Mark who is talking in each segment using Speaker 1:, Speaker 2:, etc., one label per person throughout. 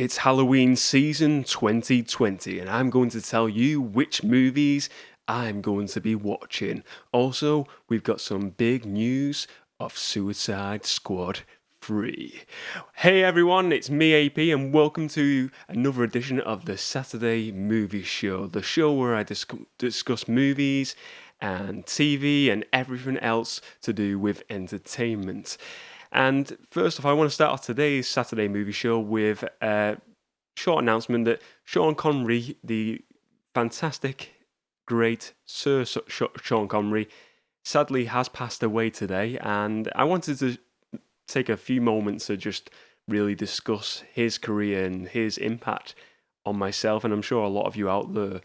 Speaker 1: It's Halloween season 2020, and I'm going to tell you which movies I'm going to be watching. Also, we've got some big news of Suicide Squad 3. Hey everyone, it's me AP, and welcome to another edition of the Saturday Movie Show, the show where I discuss movies and TV and everything else to do with entertainment. And first off, I want to start off today's Saturday Movie Show with a short announcement that Sean Connery, the fantastic, great Sean Connery, sadly has passed away today. And I wanted to take a few moments to just really discuss his career and his impact on myself, and I'm sure a lot of you out there.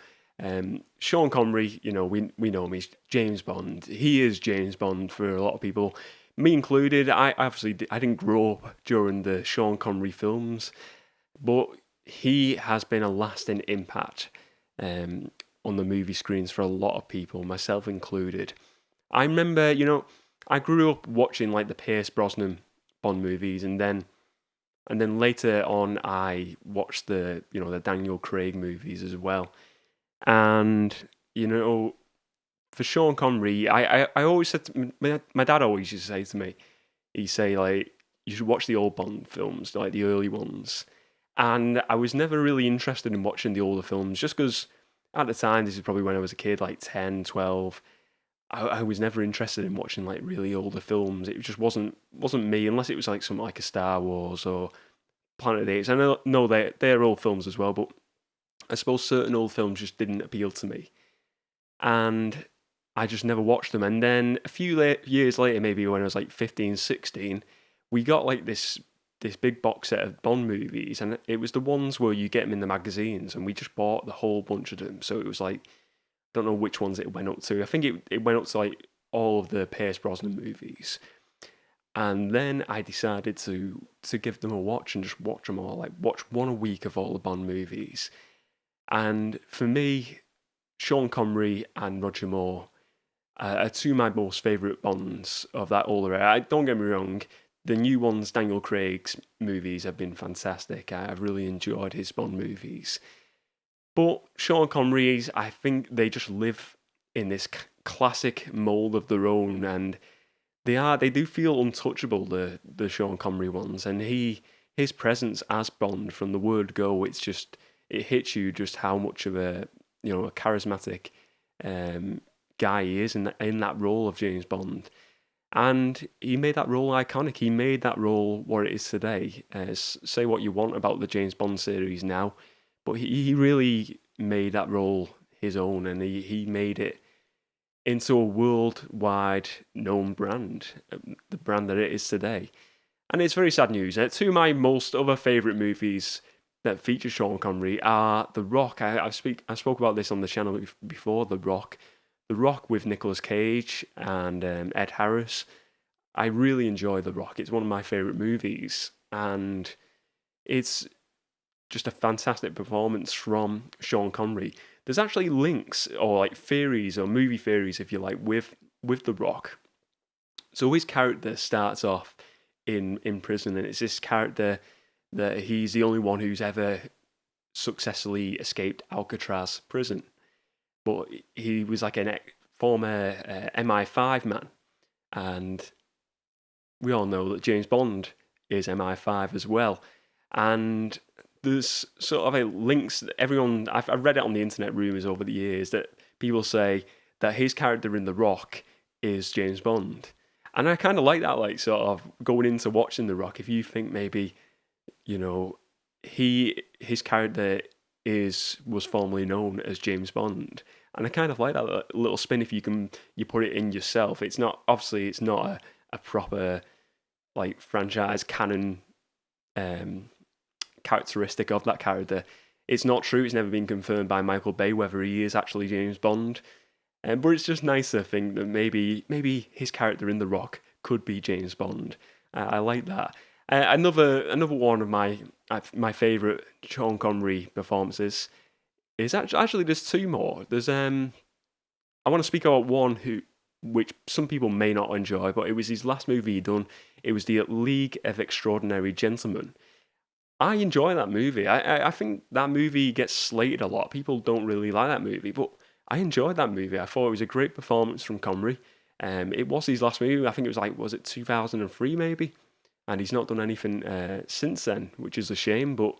Speaker 1: Sean Connery, we know him. He's James Bond. He is James Bond for a lot of people, me included. I didn't grow up during the Sean Connery films, but he has been a lasting impact on the movie screens for a lot of people, myself included. I remember, I grew up watching like the Pierce Brosnan Bond movies, and then later on I watched the Daniel Craig movies as well. And for Sean Connery, I always said my dad always used to say to me, he'd say like, you should watch the old Bond films, like the early ones. And I was never really interested in watching the older films, just because at the time, this is probably when I was a kid, like 10, 12. I was never interested in watching like really older films. It just wasn't me, unless it was like something like a Star Wars or Planet of the Apes. I know they're old films as well, but I suppose certain old films just didn't appeal to me, and I just never watched them. And then a few years later, maybe when I was like 15, 16, we got like this big box set of Bond movies, and it was the ones where you get them in the magazines, and we just bought the whole bunch of them. So it was like, I don't know which ones it went up to. I think it went up to like all of the Pierce Brosnan movies. And then I decided to give them a watch and just watch them all, like watch one a week of all the Bond movies. And for me, Sean Connery and Roger Moore are two of my most favourite Bonds of that older era. Don't get me wrong, the new ones, Daniel Craig's movies, have been fantastic. I've really enjoyed his Bond movies. But Sean Connery's, I think they just live in this classic mould of their own, and they do feel untouchable, the Sean Connery ones, and his presence as Bond from the word go, it hits you just how much of a charismatic guy he is in that role of James Bond. And he made that role iconic. He made that role what it is today. Say what you want about the James Bond series now, but he really made that role his own, and he made it into a worldwide known brand, the brand that it is today. And it's very sad news. Two of my most other favourite movies that feature Sean Connery are The Rock. I spoke about this on the channel before. The Rock with Nicolas Cage and Ed Harris. I really enjoy The Rock. It's one of my favourite movies, and it's just a fantastic performance from Sean Connery. There's actually links or like theories or movie theories, if you like, with The Rock. So his character starts off in prison, and it's this character that he's the only one who's ever successfully escaped Alcatraz prison. But he was like a former MI5 man, and we all know that James Bond is MI5 as well. And there's sort of a links that I've read it on the internet rumors over the years that people say that his character in The Rock is James Bond. And I kind of like that, like sort of going into watching The Rock. If you think maybe, his character was formerly known as James Bond, and I kind of like that little spin. If you put it in yourself, it's not a proper like franchise canon characteristic of that character. It's not true. It's never been confirmed by Michael Bay whether he is actually James Bond. But it's just nice to think that maybe his character in The Rock could be James Bond. I like that. Another one of my favourite Sean Connery performances is actually there's two more. There's I want to speak about one which some people may not enjoy, but it was his last movie he done. It was the League of Extraordinary Gentlemen. I enjoy that movie. I think that movie gets slated a lot. People don't really like that movie, but I enjoyed that movie. I thought it was a great performance from Connery. It was his last movie. I think it was was it 2003 maybe? And he's not done anything since then, which is a shame. But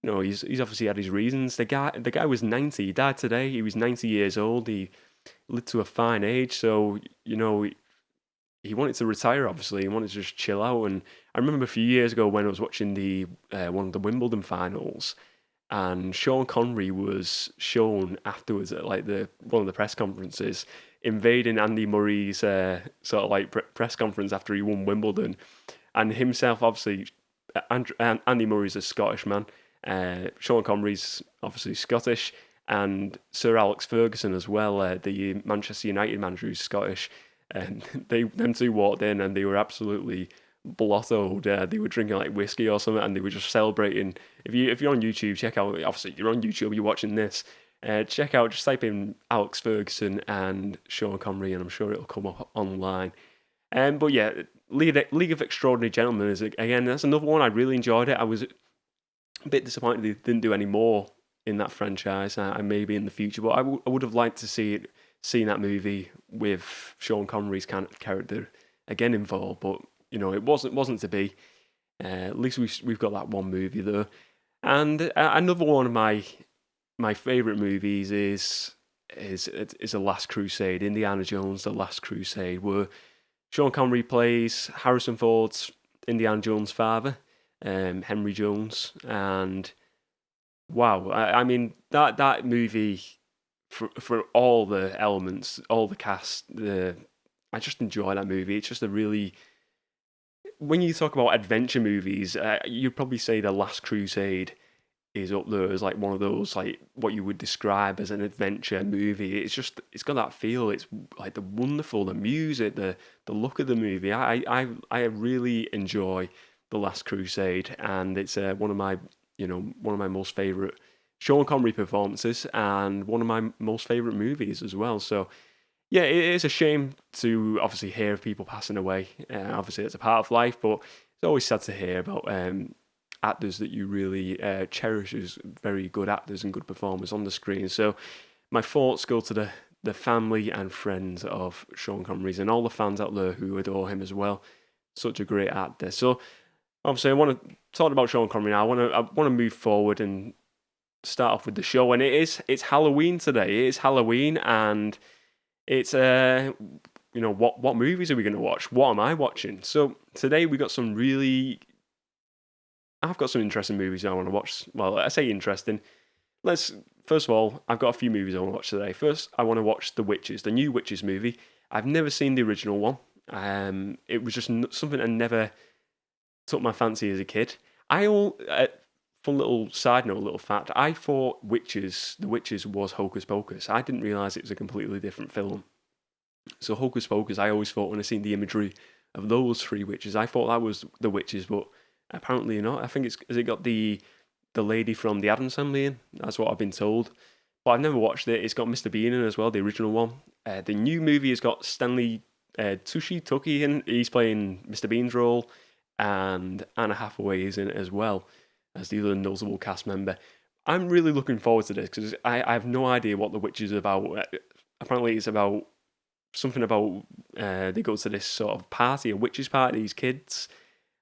Speaker 1: he's obviously had his reasons. The guy was 90. He died today. He was 90 years old. He lived to a fine age. So he wanted to retire. Obviously, he wanted to just chill out. And I remember a few years ago when I was watching the one of the Wimbledon finals, and Sean Connery was shown afterwards at like the one of the press conferences, invading Andy Murray's sort of like press conference after he won Wimbledon, and himself obviously. Andy Murray's a Scottish man. Sean Connery's obviously Scottish, and Sir Alex Ferguson as well, the Manchester United manager who's Scottish. And them two walked in and they were absolutely blottoed. They were drinking like whiskey or something, and they were just celebrating. If you're on YouTube, check out. Obviously, you're on YouTube. You're watching this. Check out. Just type in Alex Ferguson and Sean Connery, and I'm sure it'll come up online. But yeah, League of Extraordinary Gentlemen is again. That's another one. I really enjoyed it. I was a bit disappointed they didn't do any more in that franchise. And maybe in the future, but I would have liked to seen that movie with Sean Connery's character again involved. But it wasn't to be. At least we've got that one movie there. And another one of my favorite movies is The Last Crusade, Indiana Jones: The Last Crusade, where Sean Connery plays Harrison Ford's Indiana Jones' father, Henry Jones, and wow, I mean that movie for all the elements, all the cast, I just enjoy that movie. It's just a really when you talk about adventure movies, you'd probably say The Last Crusade is up there as like one of those like what you would describe as an adventure movie. It's got that feel. It's like the music, the look of the movie. I really enjoy The Last Crusade, and it's one of my most favorite Sean Connery performances and one of my most favorite movies as well. So yeah, it is a shame to obviously hear of people passing away. Obviously, it's a part of life, but it's always sad to hear about actors that you really cherish as very good actors and good performers on the screen. So my thoughts go to the family and friends of Sean Connery's and all the fans out there who adore him as well. Such a great actor. So obviously, I want to talk about Sean Connery now. I want to move forward and start off with the show. And it's Halloween today. It is Halloween, and it's what movies are we going to watch? What am I watching? So today we got I've got some interesting movies I want to watch. Well, I say interesting. First of all, I've got a few movies I want to watch today. First, I want to watch The Witches, the new Witches movie. I've never seen the original one. It was just something that never took my fancy as a kid. Fun little side note, little fact. I thought The Witches was Hocus Pocus. I didn't realise it was a completely different film. So Hocus Pocus, I always thought when I seen the imagery of those three witches, I thought that was The Witches, but apparently not. I think has it got the lady from the Addams Family in? That's what I've been told. But I've never watched it. It's got Mr. Bean in as well, the original one. The new movie has got Stanley Tucci in. He's playing Mr. Bean's role, and Anna Hathaway is in it as well as the other notable cast member. I'm really looking forward to this because I have no idea what The Witch is about. Apparently, it's about something about they go to this sort of party, a witches' party, these kids,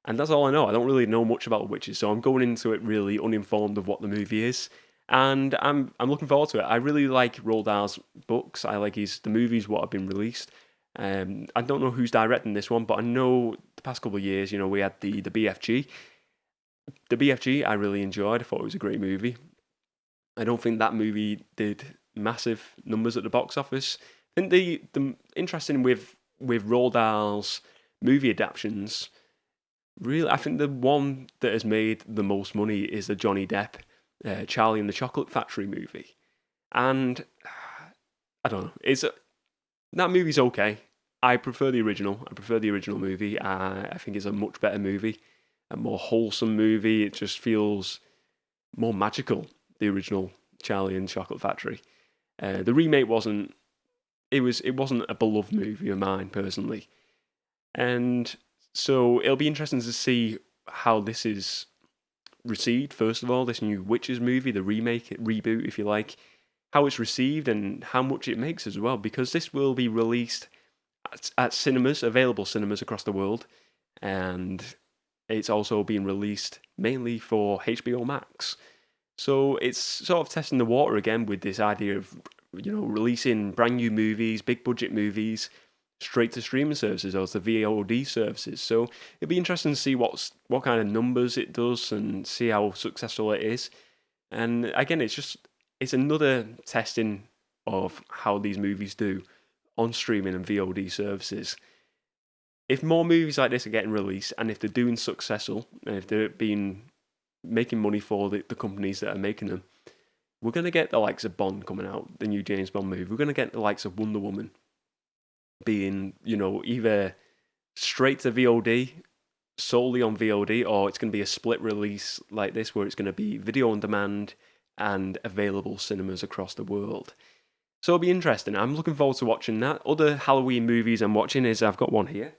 Speaker 1: and that's all I know. I don't really know much about witches, so I'm going into it really uninformed of what the movie is, and I'm looking forward to it. I really like Roald Dahl's books. I like the movies what have been released. I don't know who's directing this one, but I know the past couple of years, we had the BFG. The BFG I really enjoyed. I thought it was a great movie. I don't think that movie did massive numbers at the box office. I think the interesting with Roald Dahl's movie adaptations, really, I think the one that has made the most money is the Johnny Depp Charlie and the Chocolate Factory movie, and I don't know. That movie's okay. I prefer the original. I prefer the original movie. I think it's a much better movie, a more wholesome movie. It just feels more magical. The original Charlie and the Chocolate Factory. The remake wasn't. It wasn't a beloved movie of mine personally, and so it'll be interesting to see how this is received, first of all, this new Witches movie, the reboot, if you like, how it's received and how much it makes as well, because this will be released at cinemas, available cinemas across the world, and it's also being released mainly for HBO Max. So it's sort of testing the water again with this idea of, releasing brand new movies, big budget movies, straight to streaming services or to VOD services. So it'll be interesting to see what kind of numbers it does and see how successful it is. And again, it's another testing of how these movies do on streaming and VOD services. If more movies like this are getting released, and if they're doing successful, and if they're making money for the companies that are making them, we're going to get the likes of Bond coming out, the new James Bond movie. We're going to get the likes of Wonder Woman being, either straight to VOD, solely on VOD, or it's going to be a split release like this where it's going to be video on demand and available cinemas across the world. So it'll be interesting. I'm looking forward to watching that. Other Halloween movies I'm watching is, I've got one here.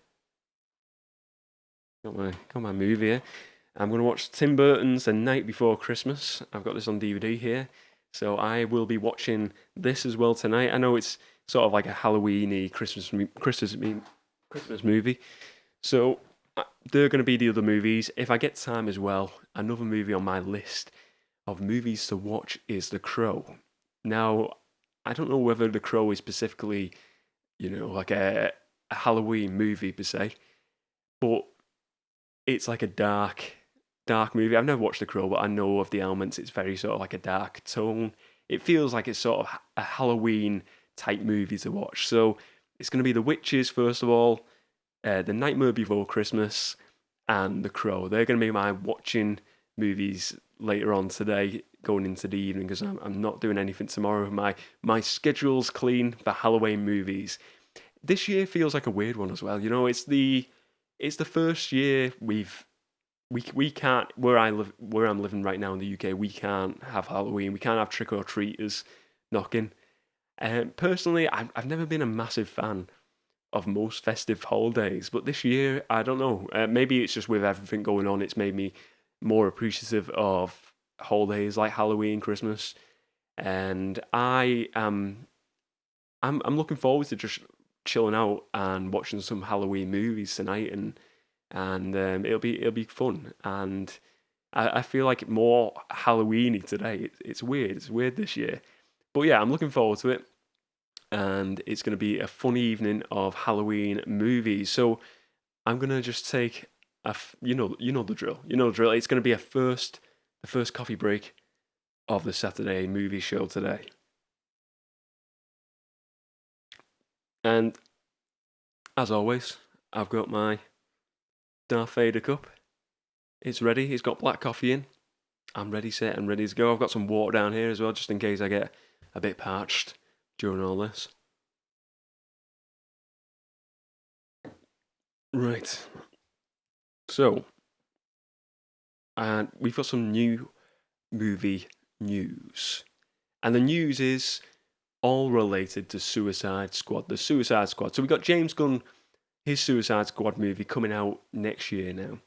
Speaker 1: Got my movie here. I'm going to watch Tim Burton's The Night Before Christmas. I've got this on DVD here. So I will be watching this as well tonight. I know it's sort of like a Halloween-y Christmas movie. So they're going to be the other movies. If I get time as well, another movie on my list of movies to watch is The Crow. Now, I don't know whether The Crow is specifically, like a Halloween movie per se, but it's like a dark movie. I've never watched The Crow, but I know of the elements. It's very sort of like a dark tone. It feels like it's sort of a Halloween type movie to watch. So it's going to be The Witches, first of all, The Nightmare Before Christmas, and The Crow. They're going to be my watching movies later on today, going into the evening, because I'm not doing anything tomorrow. My schedule's clean for Halloween movies. This year feels like a weird one as well. It's the first year we can't, where I'm living right now in the UK, we can't have Halloween. We can't have trick or treaters knocking. Personally, I've never been a massive fan of most festive holidays, but this year, I don't know. Maybe it's just with everything going on, it's made me more appreciative of holidays like Halloween, Christmas, and I'm looking forward to just chilling out and watching some Halloween movies tonight, and it'll be fun. And I feel like more Halloweeny today. It's weird. It's weird this year, but yeah, I'm looking forward to it. And it's going to be a fun evening of Halloween movies. So I'm going to just take you know the drill. You know the drill. It's going to be the first coffee break of the Saturday movie show today. And as always, I've got my Darth Vader cup. It's ready. It's got black coffee in. I'm ready, set, and ready to go. I've got some water down here as well, just in case I get a bit parched during all this. Right. So, and we've got some new movie news. And the news is all related to Suicide Squad, the Suicide Squad. So we got James Gunn, his Suicide Squad movie coming out next year now.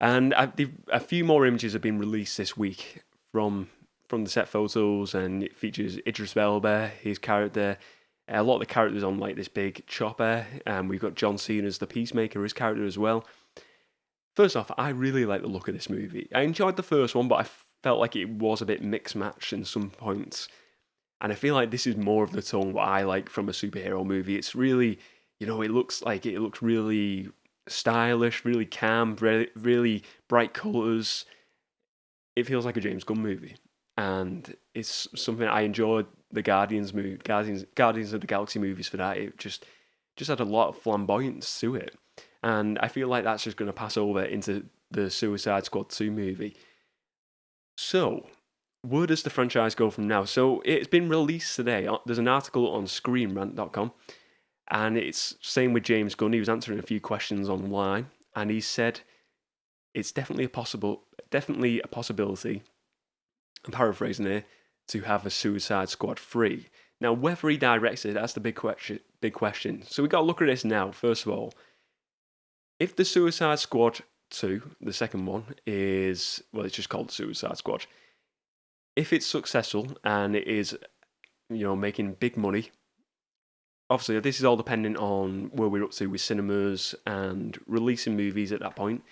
Speaker 1: And a few more images have been released this week from the set photos, and it features Idris Elba, his character, a lot of the characters on like this big chopper, and we've got John Cena as the Peacemaker, his character as well. First off, I really like the look of this movie. I enjoyed the first one, but I felt like it was a bit mixed match in some points. And I feel like this is more of the tone what I like from a superhero movie. It's really, it looks really stylish, really calm, really bright colours. It feels like a James Gunn movie. And it's something I enjoyed the Guardians of the Galaxy movies for that. It just had a lot of flamboyance to it. And I feel like that's just going to pass over into the Suicide Squad 2 movie. So, where does the franchise go from now? So, it's been released today. There's an article on ScreenRant.com, and it's same with James Gunn. He was answering a few questions online, and he said it's definitely a possibility, I'm paraphrasing here, to have a Suicide Squad 3. Now, whether he directs it, that's the big question. So we got to look at this now, first of all. If the Suicide Squad 2, the second one, is, well, it's just called Suicide Squad. If it's successful and it is, making big money, obviously this is all dependent on where we're up to with cinemas and releasing movies at that point.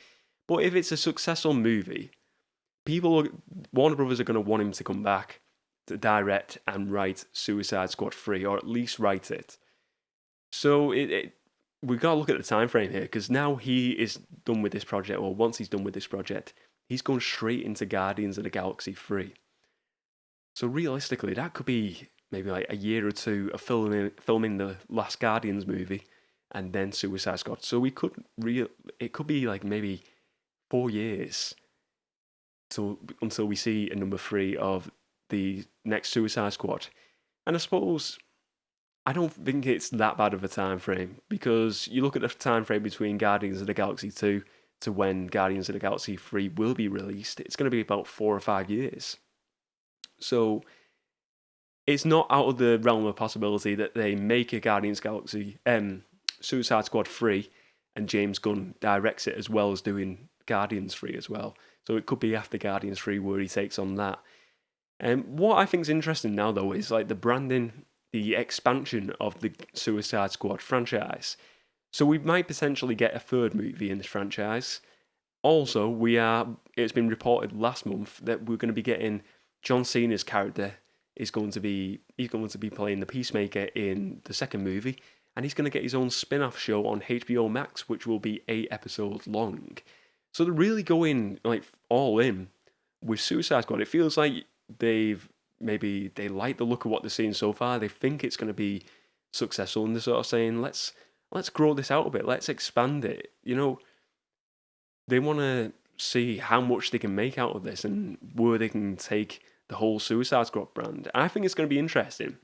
Speaker 1: But if it's a successful movie, Warner Brothers are going to want him to come back to direct and write Suicide Squad 3, or at least write it. So we've got to look at the time frame here, because now he is done with this project, or once he's done with this project, he's going straight into Guardians of the Galaxy 3. So realistically, that could be maybe like a year or two of filming the last Guardians movie, and then Suicide Squad. So it could be like maybe 4 years until we see a number 3 of the next Suicide Squad. And I suppose I don't think it's that bad of a time frame, because you look at the time frame between Guardians of the Galaxy 2 to when Guardians of the Galaxy 3 will be released. It's going to be about 4 or 5 years. So it's not out of the realm of possibility that they make a Suicide Squad 3 and James Gunn directs it as well as doing Guardians 3 as well. So it could be after Guardians 3 where he takes on that. What I think is interesting now, though, is like the branding, the expansion of the Suicide Squad franchise. So we might potentially get a third movie in this franchise. Also, it's been reported last month that we're going to be getting John Cena's character he's going to be playing the Peacemaker in the second movie, and he's going to get his own spin-off show on HBO Max, which will be 8 episodes long. So they're really going like all in with Suicide Squad. It feels like they like the look of what they're seeing so far. They think it's going to be successful, and they're sort of saying, let's grow this out a bit, let's expand it. They want to see how much they can make out of this and where they can take the whole Suicide Squad brand. And I think it's going to be interesting.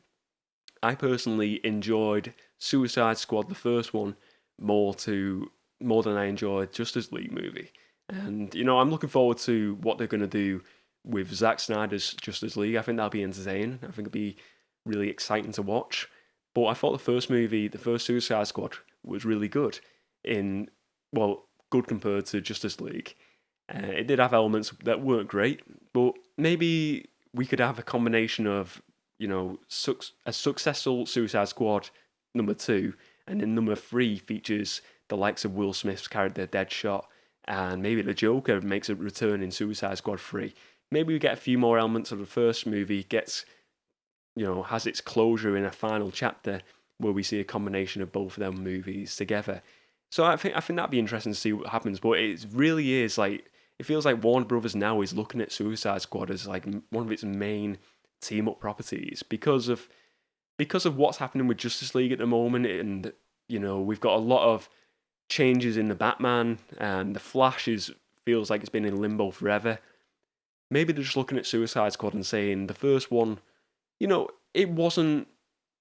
Speaker 1: I personally enjoyed Suicide Squad, the first one, more than I enjoyed Justice League movie. And, I'm looking forward to what they're going to do with Zack Snyder's Justice League. I think that'll be entertaining. I think it'll be really exciting to watch. But I thought the first Suicide Squad, was really good. Good compared to Justice League. It did have elements that weren't great, but maybe we could have a combination of, a successful Suicide Squad number 2, and then number 3 features the likes of Will Smith's character Deadshot, and maybe the Joker makes a return in Suicide Squad 3. Maybe we get a few more elements of the first movie, has its closure in a final chapter where we see a combination of both of them movies together. So I think that'd be interesting to see what happens. But it really is like, it feels like Warner Brothers now is looking at Suicide Squad as like one of its main team up properties because of what's happening with Justice League at the moment, and we've got a lot of changes in the Batman, and the Flash feels like it's been in limbo forever. Maybe they're just looking at Suicide Squad and saying the first one, it wasn't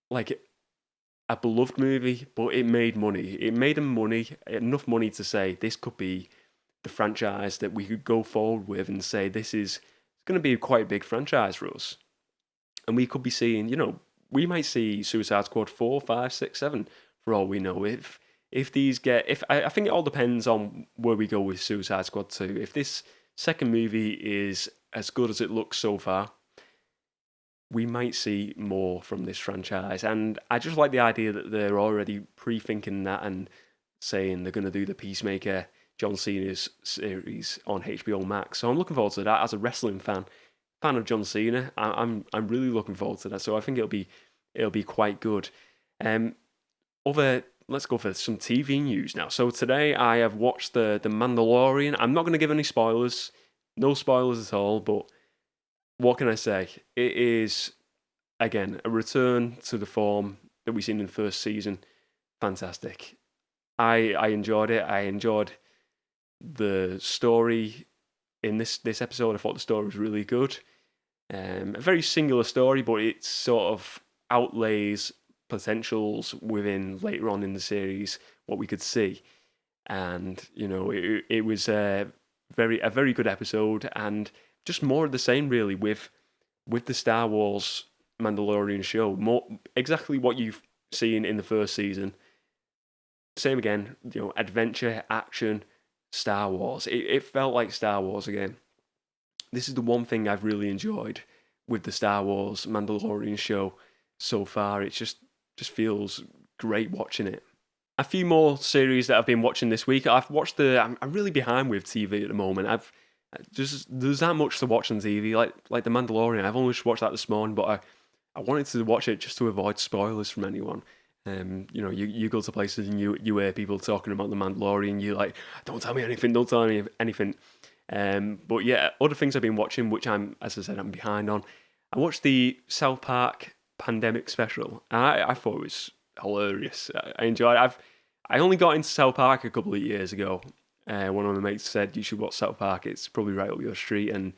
Speaker 1: like a beloved movie, but it made money. It made them enough money to say this could be the franchise that we could go forward with and say this is going to be quite a big franchise for us. And we could be seeing, we might see Suicide Squad 4, 5, 6, 7 for all we know. I think it all depends on where we go with Suicide Squad 2. If this second movie is as good as it looks so far, we might see more from this franchise. And I just like the idea that they're already pre-thinking that and saying they're going to do the Peacemaker, John Cena's series on HBO Max. So I'm looking forward to that as a wrestling fan of John Cena. I'm really looking forward to that. So I think it'll be quite good. Let's go for some TV news now. So today I have watched the Mandalorian. I'm not going to give any spoilers, no spoilers at all. But what can I say? It is again a return to the form that we've seen in the first season. Fantastic. I enjoyed it. I enjoyed the story in this episode. I thought the story was really good. A very singular story, but it sort of outlays potentials within later on in the series what we could see, and it was a very good episode, and just more of the same really with the Star Wars Mandalorian show. More exactly what you've seen in the first season. Same again, adventure, action, Star Wars. It felt like Star Wars again. This is the one thing I've really enjoyed with the Star Wars Mandalorian show so far. It just feels great watching it. A few more series that I've been watching this week. I've watched I'm really behind with TV at the moment. There's that much to watch on TV, like the Mandalorian. I've only just watched that this morning, but I wanted to watch it just to avoid spoilers from anyone. You go to places and you hear people talking about the Mandalorian. You're like, don't tell me anything. Don't tell me anything. But yeah, other things I've been watching, which as I said, I'm behind on. I watched the South Park pandemic special. And I thought it was hilarious. I enjoyed it. I only got into South Park a couple of years ago. One of my mates said you should watch South Park. It's probably right up your street, and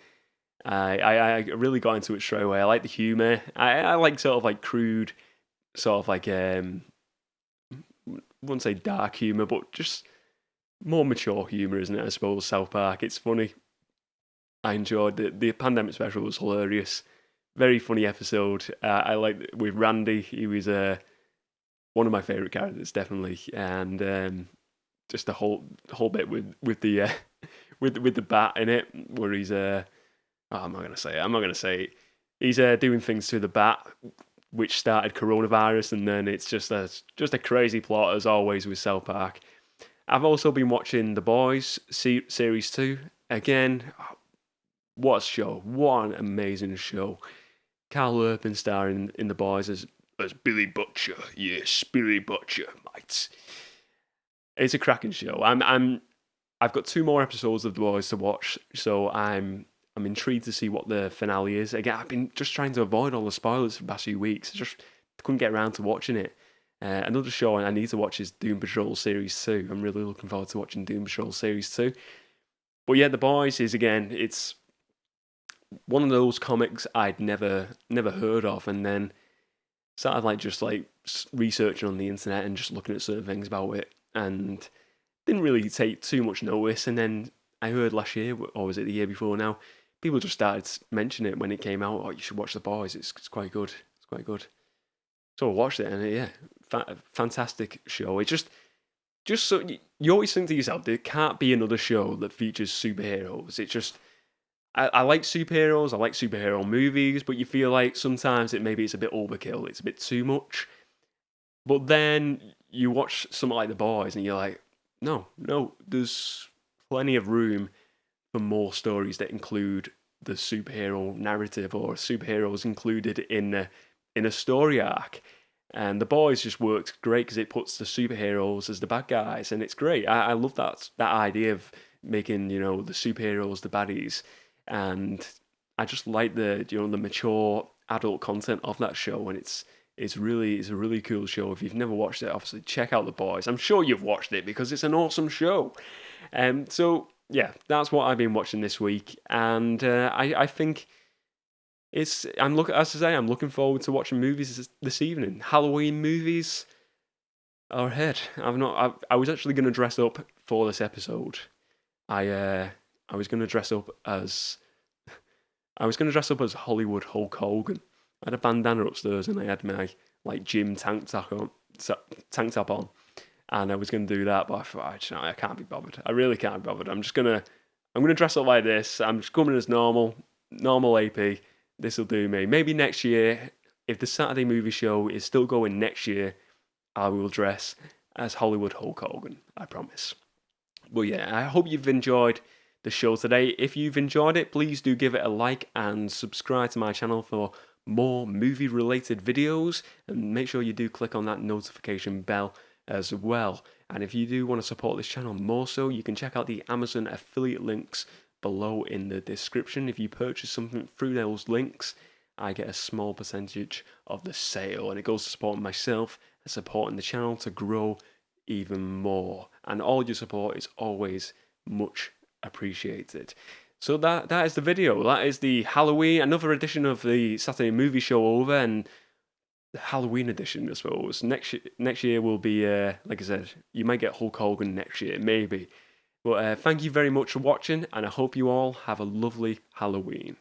Speaker 1: I really got into it straight away. I like the humor. I like sort of like crude, sort of like I wouldn't say dark humor, but just more mature humor, isn't it? I suppose South Park. It's funny. I enjoyed it. The pandemic special was hilarious. Very funny episode. I like with Randy. He was one of my favorite characters, definitely, and just the whole bit with the with the bat in it, where he's I'm not gonna say it. I'm not gonna say it. He's doing things to the bat, which started coronavirus, and then it's just a crazy plot as always with South Park. I've also been watching The Boys series 2 again. What a show! What an amazing show! Carl Urban starring in The Boys as Billy Butcher. Yes, Billy Butcher, mates. It's a cracking show. I've got 2 more episodes of The Boys to watch, so I'm intrigued to see what the finale is. Again, I've been just trying to avoid all the spoilers for the past few weeks. I just couldn't get around to watching it. Another show I need to watch is Doom Patrol Series 2. I'm really looking forward to watching Doom Patrol Series 2. But yeah, The Boys is, again, it's one of those comics I'd never heard of, and then started like researching on the internet and just looking at certain things about it, and didn't really take too much notice. And then I heard last year, or was it the year before now, people just started mentioning it when it came out. Oh, you should watch The Boys. It's quite good. It's quite good. So I watched it, and yeah, fantastic show. It's just so you always think to yourself, there can't be another show that features superheroes. It just I like superheroes. I like superhero movies, but you feel like sometimes it's a bit overkill. It's a bit too much. But then you watch something like The Boys, and you're like, no, there's plenty of room for more stories that include the superhero narrative or superheroes included in a story arc. And The Boys just works great because it puts the superheroes as the bad guys, and it's great. I love that idea of making the superheroes the baddies, and I just like the mature adult content of that show, and it's a really cool show. If you've never watched it, obviously check out The Boys. I'm sure you've watched it because it's an awesome show. So yeah, that's what I've been watching this week, and I think I'm looking forward to watching movies this evening. Halloween movies are ahead. I was actually going to dress up for this episode. I was going to dress up as Hollywood Hulk Hogan. I had a bandana upstairs and I had my gym tank top on, and I was going to do that, but I thought I can't be bothered. I really can't be bothered. I'm going to dress up like this. I'm just coming as normal AP. This will do me. Maybe next year, if the Saturday movie show is still going next year, I will dress as Hollywood Hulk Hogan. I promise. But yeah, I hope you've enjoyed the show today. If you've enjoyed it, please do give it a like and subscribe to my channel for more movie related videos, and make sure you do click on that notification bell as well. And if you do want to support this channel more so, you can check out the Amazon affiliate links below in the description. If you purchase something through those links, I get a small percentage of the sale, and it goes to supporting myself and supporting the channel to grow even more. And all your support is always much appreciated. So that is the video. That is the Halloween, another edition of the Saturday movie show over, and the Halloween edition, I suppose. Next year will be, like I said, you might get Hulk Hogan next year, maybe. But thank you very much for watching, and I hope you all have a lovely Halloween.